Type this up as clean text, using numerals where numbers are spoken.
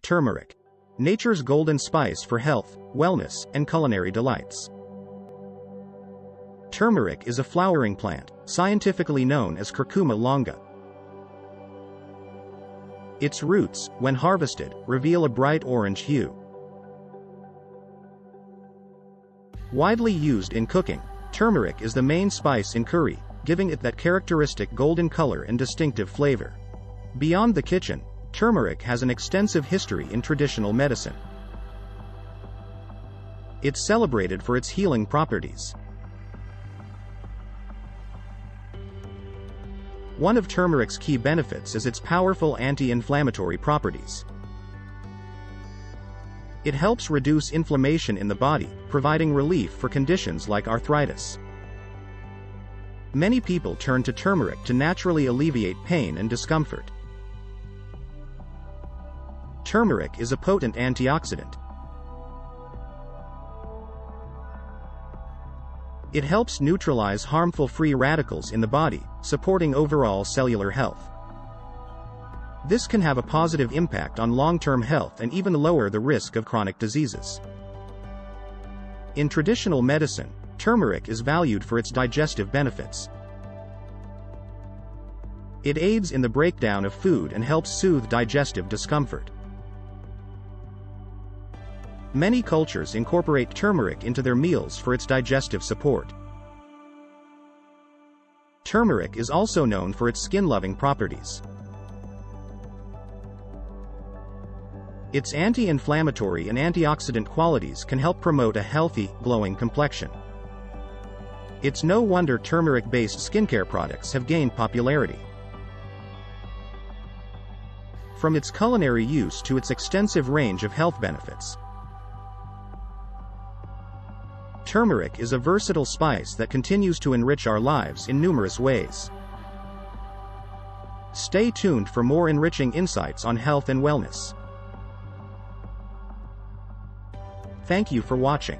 Turmeric. Nature's golden spice for health, wellness, and culinary delights. Turmeric is a flowering plant, scientifically known as Curcuma longa. Its roots, when harvested, reveal a bright orange hue. Widely used in cooking, turmeric is the main spice in curry, giving it that characteristic golden color and distinctive flavor. Beyond the kitchen, turmeric has an extensive history in traditional medicine. It's celebrated for its healing properties. One of turmeric's key benefits is its powerful anti-inflammatory properties. It helps reduce inflammation in the body, providing relief for conditions like arthritis. Many people turn to turmeric to naturally alleviate pain and discomfort. Turmeric is a potent antioxidant. It helps neutralize harmful free radicals in the body, supporting overall cellular health. This can have a positive impact on long-term health and even lower the risk of chronic diseases. In traditional medicine, turmeric is valued for its digestive benefits. It aids in the breakdown of food and helps soothe digestive discomfort. Many cultures incorporate turmeric into their meals for its digestive support. Turmeric is also known for its skin-loving properties. Its anti-inflammatory and antioxidant qualities can help promote a healthy, glowing complexion. It's no wonder turmeric-based skincare products have gained popularity. From its culinary use to its extensive range of health benefits, turmeric is a versatile spice that continues to enrich our lives in numerous ways. Stay tuned for more enriching insights on health and wellness. Thank you for watching.